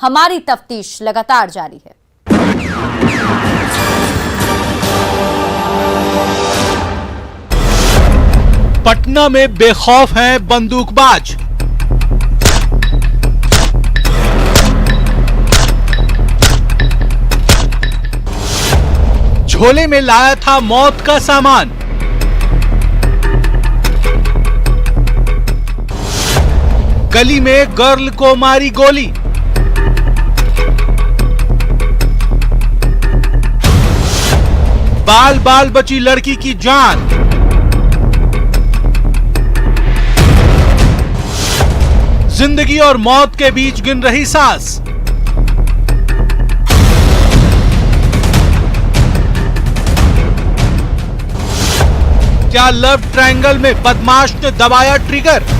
हमारी तफ्तीश लगातार जारी है। पटना में बेखौफ हैं बंदूकबाज। झोले में लाया था मौत का सामान। गली में गर्ल को मारी गोली। बाल बाल बची लड़की की जान। जिंदगी और मौत के बीच गिन रही सांस। क्या लव ट्रायंगल में बदमाश ने दबाया ट्रिगर?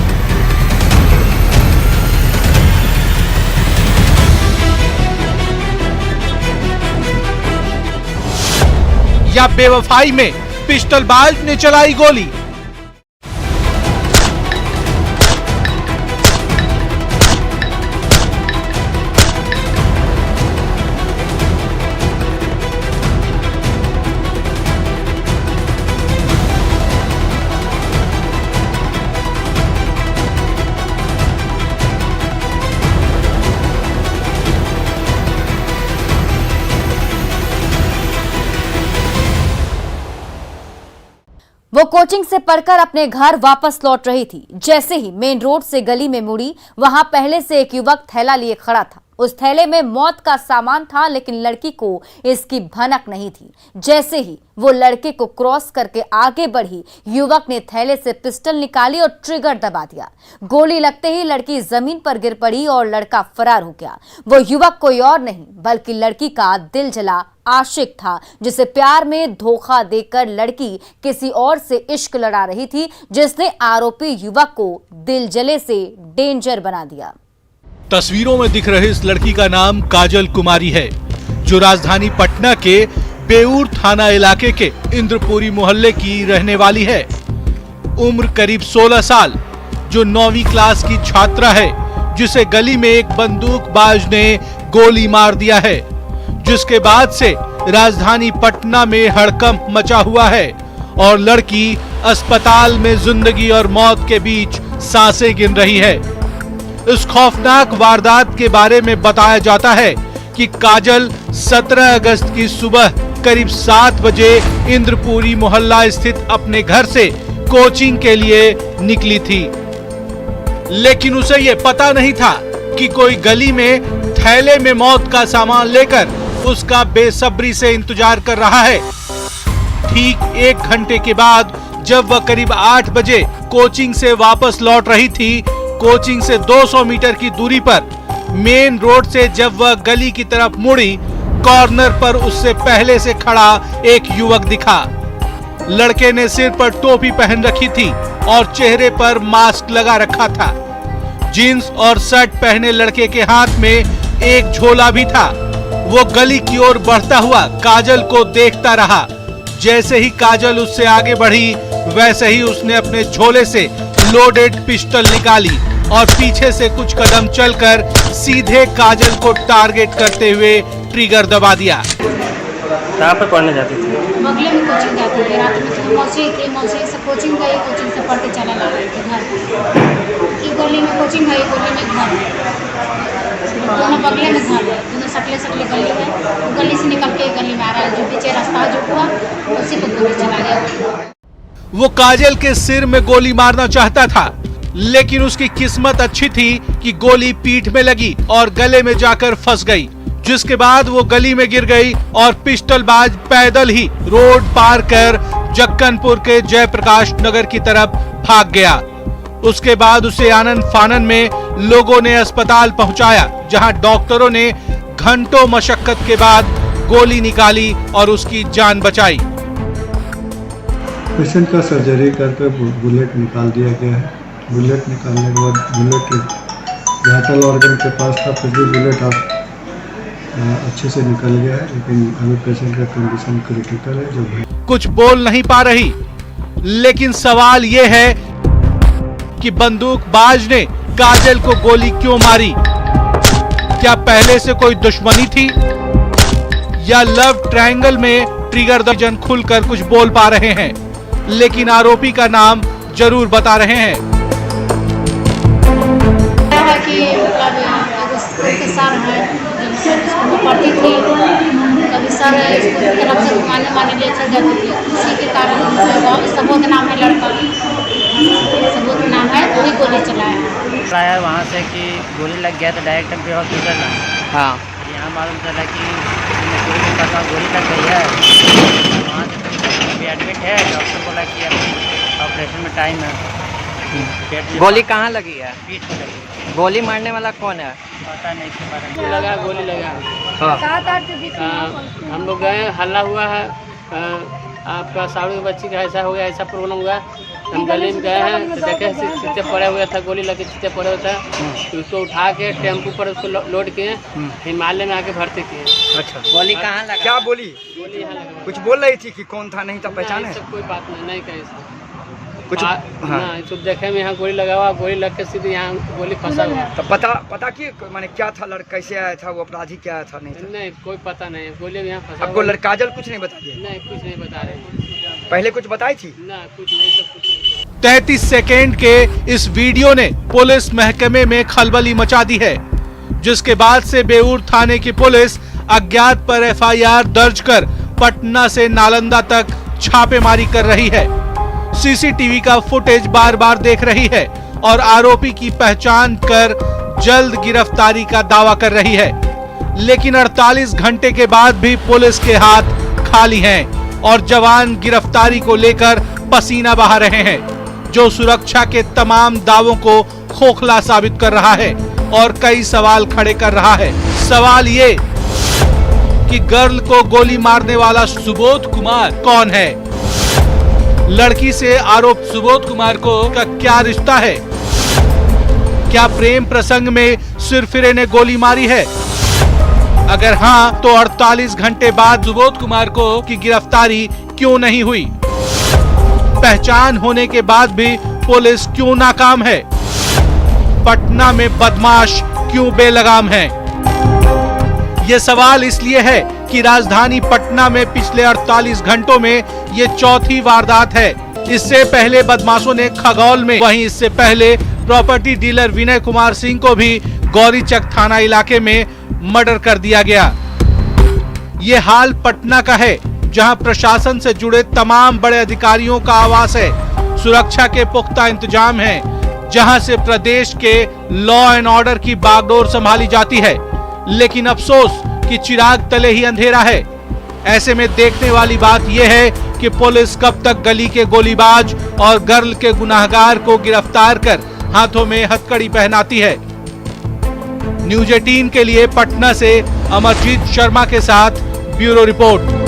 या बेवफाई में पिस्टलबाज ने चलाई गोली? वो कोचिंग से पढ़कर अपने घर वापस लौट रही थी। जैसे ही मेन रोड से गली में मुड़ी, वहां पहले से एक युवक थैला लिए खड़ा था। उस थैले में मौत का सामान था, लेकिन लड़की को इसकी भनक नहीं थी। जैसे ही वो लड़के को क्रॉस करके आगे बढ़ी, युवक ने थैले से पिस्टल निकाली और ट्रिगर दबा दिया। गोली लगते ही लड़की जमीन पर गिर पड़ी और लड़का फरार हो गया। वो युवक कोई और नहीं बल्कि लड़की का दिल जला आशिक था, जिसे प्यार में धोखा देकर लड़की किसी और से इश्क लड़ा रही थी, जिसने आरोपी युवक को दिल जले से डेंजर बना दिया। तस्वीरों में दिख रही इस लड़की का नाम काजल कुमारी है, जो राजधानी पटना के बेऊर थाना इलाके के इंद्रपुरी मोहल्ले की रहने वाली है। उम्र करीब 16 साल, जो 9वीं क्लास की छात्रा है, जिसे गली में एक बंदूकबाज ने गोली मार दिया है, जिसके बाद से राजधानी पटना में हड़कंप मचा हुआ है और लड़की अस्पताल में जिंदगी और मौत के बीच सांसें गिन रही है। इस खौफनाक वारदात के बारे में बताया जाता है कि काजल 17 अगस्त की सुबह करीब 7 बजे इंद्रपुरी मोहल्ला स्थित अपने घर से कोचिंग के लिए निकली थी, लेकिन उसे ये पता नहीं था कि कोई गली में थैले में मौत का सामान लेकर उसका बेसब्री से इंतजार कर रहा है। ठीक 1 घंटे के बाद जब वह करीब 8 बजे कोचिंग से वापस लौट रही थी, कोचिंग से 200 मीटर की दूरी पर मेन रोड से जब वह गली की तरफ मुड़ी, कॉर्नर पर उससे पहले से खड़ा एक युवक दिखा। लड़के ने सिर पर टोपी पहन रखी थी और चेहरे पर मास्क लगा रखा था। जीन्स और शर्ट पहने लड़के के हाथ में एक झोला भी था। वो गली की ओर बढ़ता हुआ काजल को देखता रहा। जैसे ही काजल उससे आगे बढ़ी, वैसे ही उसने अपने झोले से लोडेड पिस्टल निकाली और पीछे से कुछ कदम चलकर सीधे काजल को टारगेट करते हुए ट्रिगर दबा दिया। कहाँ पर पढ़ने जाती थी? बगले में कोचिंग जाती थी। रात में तो मौसी थी, मौसी से कोचिंग गई, कोचिंग से पढ़ के चला ला रही थी घर। एक गली में कोचिंग है, एक गली में घर है, दोनों बगले में घर है, दोनों सकले सकले गली है। गली से निकल के गली में आ रहा है, जो पीछे रास्ता जो हुआ उसी पर गोली चला गया। वो काजल के सिर में गोली मारना चाहता था, लेकिन उसकी किस्मत अच्छी थी कि गोली पीठ में लगी और गले में जाकर फंस गई, जिसके बाद वो गली में गिर गई और पिस्टलबाज पैदल ही रोड पार कर जक्कनपुर के जयप्रकाश नगर की तरफ भाग गया। उसके बाद उसे आनन फानन में लोगों ने अस्पताल पहुंचाया, जहां डॉक्टरों ने घंटों मशक्कत के बाद गोली निकाली और उसकी जान बचाई। पेशेंट का सर्जरी करके बुलेट निकाल दिया गया है। बुलेट निकालने के बाद बुलेट वाइटल ऑर्गन के पास था, फिर भी बुलेट अच्छे से निकल गया है, लेकिन अभी पेशेंट का कंडीशन क्रिटिकल है। जो है कुछ बोल नहीं पा रही, लेकिन सवाल ये है कि बंदूकबाज ने काजल को गोली क्यों मारी? क्या पहले से कोई दुश्मनी थी या लव ट्रायंगल में ट्रिगर दर्जन खुलकर कुछ बोल पा रहे हैं, लेकिन आरोपी का नाम जरूर बता रहे हैं। कि मतलब एक सर है, स्कूल में पढ़ती थी, कभी सर स्कूल की तरफ से घुमाने लिए चल जाती थी, उसी के कारण सबूत नाम है लड़का, सबूत नाम है, वही गोली चलाया वहाँ से कि गोली लग गया तो डायरेक्ट हम हॉस्पिटल में। हाँ, यहाँ मालूम चला कि गोली लग गई है। वहाँ से अभी एडमिट है, डॉक्टर बोला कि अभी ऑपरेशन में टाइम है। गोली कहाँ लगी है? पीठ पे लगी। गोली मारने वाला कौन है? पता नहीं इसके बारे में। गोली लगा। हाँ, हम लोग गए, हल्ला हुआ है, आपका साड़ू की बच्ची का ऐसा हो गया, ऐसा प्रॉब्लम हुआ। हम गली में गए हैं तो देखे चीते पड़े हुए था, गोली लगे चीते पड़े हुए था, तो उसको उठा के टेम्पू पर उसको लोड किए, हिमालय में आके भर्ती किए। अच्छा, गोली कहाँ लगा? क्या बोली? गोली यहाँ लगा। कुछ बोल रही थी कि कौन था, नहीं था पहचान है? सब कोई बात नहीं कही कुछ हाँ। हाँ। तो देखे में यहाँ गोली लगा हुआ, गोली लग के सीधे यहाँ गोली फंसा हुआ। तो पता कि माने क्या था, लड़का कैसे आया था, वो अपराधी क्या आया था, नहीं था? नहीं कोई पता नहीं, गोली यहाँ फंसा आपको हुआ। लड़काजल कुछ नहीं बता दिया? नहीं, कुछ नहीं बता रहे। पहले कुछ बताई थी? ना, कुछ नहीं, सब कुछ नहीं। 33 सेकेंड के इस वीडियो ने पुलिस महकमे में खलबली मचा दी है, जिसके बाद से बेऊर थाने की पुलिस अज्ञात पर एफआईआर दर्ज कर पटना से नालंदा तक छापेमारी कर रही है। सीसीटीवी का फुटेज बार बार देख रही है और आरोपी की पहचान कर जल्द गिरफ्तारी का दावा कर रही है। लेकिन 48 घंटे के बाद भी पुलिस के हाथ खाली हैं और जवान गिरफ्तारी को लेकर पसीना बहा रहे हैं, जो सुरक्षा के तमाम दावों को खोखला साबित कर रहा है और कई सवाल खड़े कर रहा है। सवाल ये कि गर्ल को गोली मारने वाला सुबोध कुमार कौन है? लड़की से आरोप सुबोध कुमार को का क्या रिश्ता है? क्या प्रेम प्रसंग में सिरफिरे ने गोली मारी है? अगर हाँ, तो 48 घंटे बाद सुबोध कुमार को की गिरफ्तारी क्यों नहीं हुई? पहचान होने के बाद भी पुलिस क्यों नाकाम है? पटना में बदमाश क्यों बेलगाम हैं? ये सवाल इसलिए है कि राजधानी पटना में पिछले 48 घंटों में ये चौथी वारदात है। इससे पहले बदमाशों ने खगौल में, वहीं इससे पहले प्रॉपर्टी डीलर विनय कुमार सिंह को भी गौरीचक थाना इलाके में मर्डर कर दिया गया। ये हाल पटना का है, जहां प्रशासन से जुड़े तमाम बड़े अधिकारियों का आवास है, सुरक्षा के पुख्ता इंतजाम हैं, जहां से प्रदेश के लॉ एंड ऑर्डर की बागडोर संभाली जाती है। लेकिन अफसोस कि चिराग तले ही अंधेरा है। ऐसे में देखने वाली बात यह है कि पुलिस कब तक गली के गोलीबाज और गर्ल के गुनाहगार को गिरफ्तार कर हाथों में हथकड़ी पहनाती है। न्यूज 18 के लिए पटना से अमरजीत शर्मा के साथ ब्यूरो रिपोर्ट।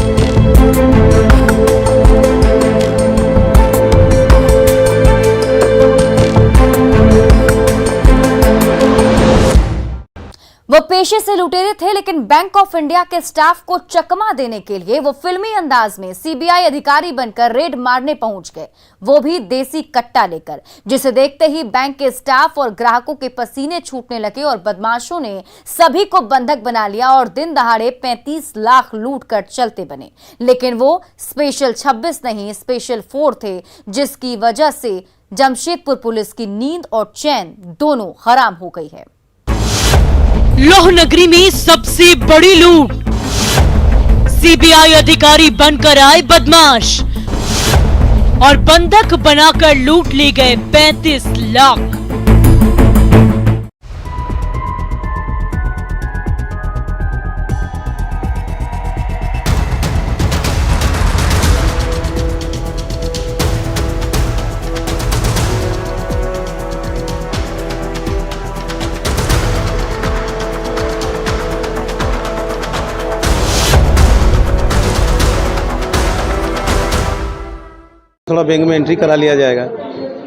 वो पेशे से लुटेरे थे, लेकिन बैंक ऑफ इंडिया के स्टाफ को चकमा देने के लिए वो फिल्मी अंदाज में सीबीआई अधिकारी बनकर रेड मारने पहुंच गए, वो भी देसी कट्टा लेकर, जिसे देखते ही बैंक के स्टाफ और ग्राहकों के पसीने छूटने लगे और बदमाशों ने सभी को बंधक बना लिया और दिन दहाड़े 35 लाख लूट कर चलते बने। लेकिन वो स्पेशल 26 नहीं, स्पेशल 4 थे, जिसकी वजह से जमशेदपुर पुलिस की नींद और चैन दोनों हराम हो गई है। लौह नगरी में सबसे बड़ी लूट, सीबीआई अधिकारी बनकर आए बदमाश और बंधक बनाकर लूट ले गए 35 लाख। थोड़ा बैंक में एंट्री करा लिया जाएगा।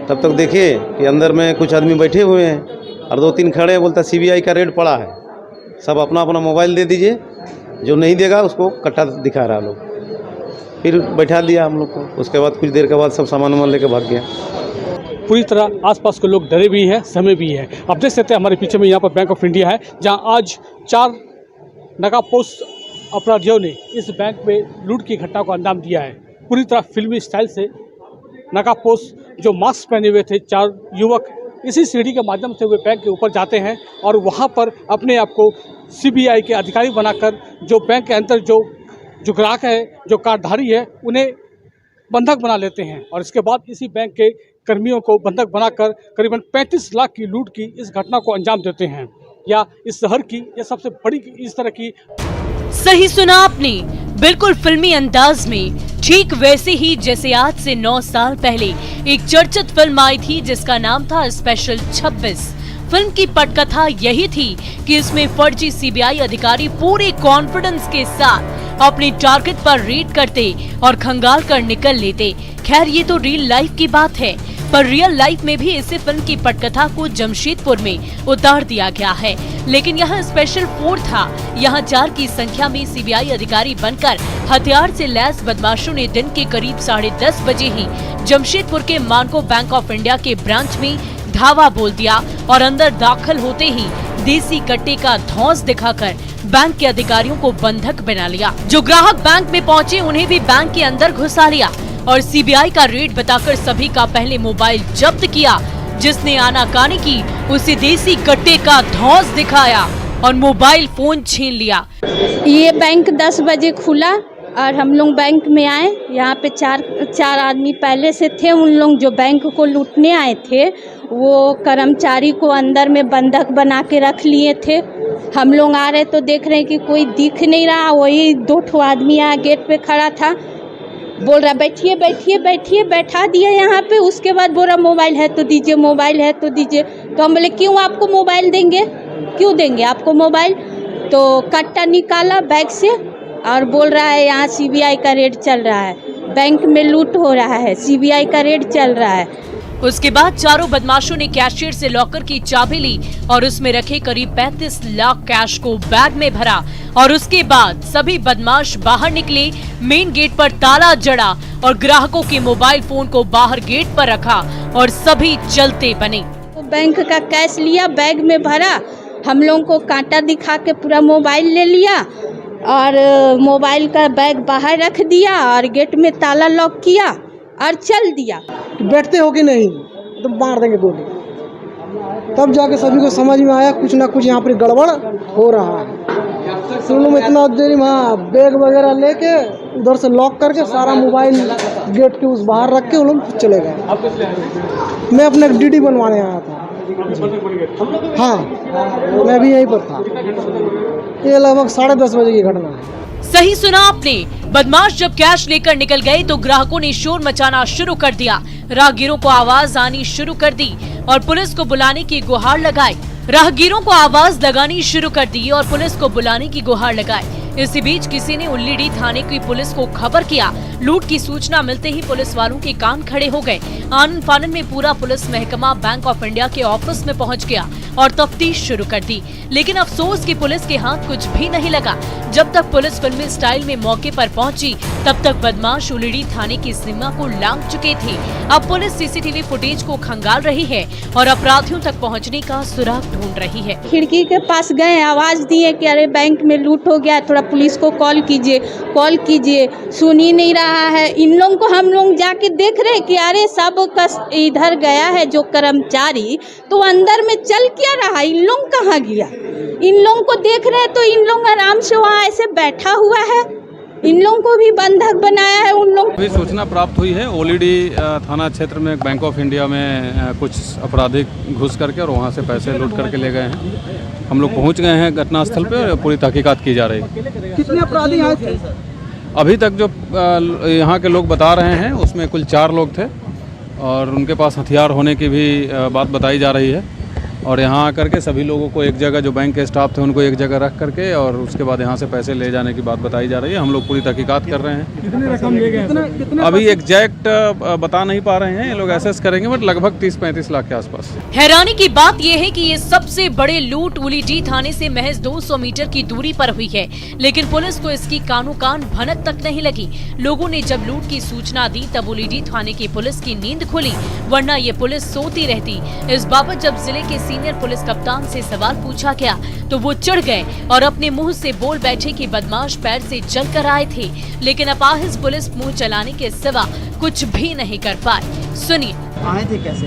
तब तक देखिए कि अंदर में कुछ आदमी बैठे हुए हैं और 2-3 खड़े हैं, बोलता सीबीआई का रेड पड़ा है, सब अपना अपना मोबाइल दे दीजिए, जो नहीं देगा उसको कट्टा दिखा रहा लोग। फिर बैठा दिया हम लोग को। उसके बाद कुछ देर के बाद सब सामान वामान लेकर भाग गया। पूरी तरह आसपास के लोग डरे भी हैं, सहमे भी हैं। अब देख सकते हैं हमारे पीछे में यहाँ पर बैंक ऑफ इंडिया है, जहाँ आज 4 नकाबपोश अपराधियों ने इस बैंक में लूट की घटना को अंजाम दिया है। पूरी तरह फिल्मी स्टाइल से नकाबपोश जो मास्क पहने हुए थे 4 युवक इसी सीढ़ी के माध्यम से वे बैंक के ऊपर जाते हैं और वहाँ पर अपने आप को CBI के अधिकारी बनाकर जो बैंक के अंदर जो ग्राहक है, जो कार्डधारी है, उन्हें बंधक बना लेते हैं और इसके बाद इसी बैंक के कर्मियों को बंधक बनाकर करीबन 35 लाख की लूट की इस घटना को अंजाम देते हैं। या इस शहर की यह सबसे बड़ी इस तरह की। सही सुना आपने, बिल्कुल फिल्मी अंदाज में, ठीक वैसे ही जैसे आज से 9 साल पहले एक चर्चित फिल्म आई थी जिसका नाम था स्पेशल 26। फिल्म की पटकथा यही थी कि इसमें फर्जी CBI अधिकारी पूरे कॉन्फिडेंस के साथ अपने टारगेट पर रेड करते और खंगाल कर निकल लेते। खैर ये तो रियल लाइफ की बात है, पर रियल लाइफ में भी इसी फिल्म की पटकथा को जमशेदपुर में उतार दिया गया है। लेकिन यहाँ स्पेशल 4 था। यहाँ 4 की संख्या में CBI अधिकारी बनकर हथियार से लैस बदमाशों ने दिन के करीब 10:30 बजे ही जमशेदपुर के मानको बैंक ऑफ इंडिया के ब्रांच में धावा बोल दिया और अंदर दाखिल होते ही देसी कट्टे का धौंस दिखाकर बैंक के अधिकारियों को बंधक बना लिया। जो ग्राहक बैंक में पहुँचे उन्हें भी बैंक के अंदर घुसा लिया और CBI का रेट बताकर सभी का पहले मोबाइल जब्त किया। जिसने आनाकानी की उसे देसी कट्टे का धौंस दिखाया और मोबाइल फोन छीन लिया। ये बैंक 10 बजे खुला और हम लोग बैंक में आए। यहाँ पे चार आदमी पहले से थे। उन लोग जो बैंक को लूटने आए थे वो कर्मचारी को अंदर में बंधक बना के रख लिए थे। हम लोग आ रहे तो देख रहे हैं कि कोई दिख नहीं रहा। वही 2 आदमी यहाँ गेट पे खड़ा था, बोल रहा बैठिए बैठिए बैठिए, बैठा दिया यहाँ पे। उसके बाद बोल रहा मोबाइल है तो दीजिए, मोबाइल है तो दीजिए। तो हम बोले क्यों आपको मोबाइल देंगे, क्यों देंगे आपको मोबाइल। तो कट्टा निकाला बैग से और बोल रहा है यहाँ CBI का रेड चल रहा है, बैंक में लूट हो रहा है, CBI का रेड चल रहा है। उसके बाद चारों बदमाशों ने कैशियर से लॉकर की चाबी ली और उसमें रखे करीब 35 लाख कैश को बैग में भरा और उसके बाद सभी बदमाश बाहर निकले। मेन गेट पर ताला जड़ा और ग्राहकों के मोबाइल फोन को बाहर गेट पर रखा और सभी चलते बने। बैंक का कैश लिया, बैग में भरा, हम लोगों को कांटा दिखा के पूरा मोबाइल ले लिया और मोबाइल का बैग बाहर रख दिया और गेट में ताला लॉक किया और चल दिया। बैठते हो कि नहीं तो मार देंगे गोली। तब जाके सभी को समझ में आया कुछ ना कुछ यहाँ पर गड़बड़ हो रहा है। सुनो में इतना देर वहाँ बैग वगैरह लेके उधर से लॉक करके सारा मोबाइल गेट के उस बाहर रख के वो लोग चले गए। मैं अपने DD बनवाने आया था। हाँ, मैं भी यहीं पर था। ये लगभग 10:30 बजे की घटना है। सही सुना आपने, बदमाश जब कैश लेकर निकल गए तो ग्राहकों ने शोर मचाना शुरू कर दिया। राहगीरों को आवाज आनी शुरू कर दी और पुलिस को बुलाने की गुहार लगाई। राहगीरों को आवाज लगानी शुरू कर दी और पुलिस को बुलाने की गुहार लगाई। इसी बीच किसी ने उल्लीडी थाने की पुलिस को खबर किया। लूट की सूचना मिलते ही पुलिस वालों के कान खड़े हो गए। आनन फानन में पूरा पुलिस महकमा बैंक ऑफ इंडिया के ऑफिस में पहुंच गया और तफ्तीश शुरू कर दी। लेकिन अफसोस कि पुलिस के हाथ कुछ भी नहीं लगा। जब तक पुलिस फिल्मी स्टाइल में मौके पर पहुंची तब तक बदमाश उल्लीडी थाने की सीमा को लांघ चुके थे। अब पुलिस CCTV फुटेज को खंगाल रही है और अपराधियों तक पहुँचने का सुराग ढूंढ रही है। खिड़की के पास गए, आवाज दिए कि अरे बैंक में लूट हो गया, थोड़ा पुलिस को कॉल कीजिए। सुन ही नहीं रहा है। इन लोगों को हम लोग जाके देख रहे कि अरे सब का इधर गया है जो कर्मचारी, तो अंदर में चल क्या रहा, इन लोग कहाँ गया। इन लोगों को देख रहे तो इन लोग आराम से वहाँ ऐसे बैठा हुआ है। इन लोगों को भी बंधक बनाया है। उन लोग अभी सूचना प्राप्त हुई है ओलीडी थाना क्षेत्र में बैंक ऑफ इंडिया में कुछ अपराधी घुस करके और वहाँ से पैसे लूट करके ले गए हैं। हम लोग पहुँच गए हैं घटनास्थल पे और पूरी तहकीकात की जा रही है। कितने अपराधी आए थे? अभी तक जो यहाँ के लोग बता रहे हैं उसमें कुल 4 लोग थे और उनके पास हथियार होने की भी बात बताई जा रही है। और यहाँ आकर के सभी लोगों को एक जगह, जो बैंक के स्टाफ थे उनको एक जगह रख करके और उसके बाद यहाँ से पैसे ले जाने की बात बताई जा रही है। हम लोग पूरी तहकीकात कर रहे हैं। कितने रकम ले गए? अभी एग्जैक्ट बता नहीं पा रहे हैं, ये लोग एसेस करेंगे, बट लगभग 30-35 लाख के आसपास। हैरानी की बात यह है कि ये सबसे बड़े लूट उलीडी थाने से महज 200 मीटर की दूरी पर हुई है, लेकिन पुलिस को इसकी कानो कान भनक तक नहीं लगी। लोगों ने जब लूट की सूचना दी तब उलीडी थाने की पुलिस की नींद खुली, वरना ये पुलिस सोती रहती। इस बाबत जब जिले के सीनियर पुलिस कप्तान से सवाल पूछा गया तो वो चिढ़ गए और अपने मुंह से बोल बैठे कि बदमाश पैर से चल कर आए थे, लेकिन अपाहिज पुलिस मुंह चलाने के सिवा कुछ भी नहीं कर पाए। सुनिए। आए थे कैसे?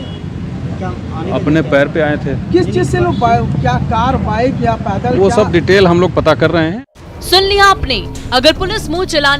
क्या अपने पैर पे आए थे। किस चीज से लोग, क्या कार, बाइक या पैदल? वो सब डिटेल हम लोग पता कर रहे हैं। सुन लिया आपने, अगर पुलिस मुंह चलाने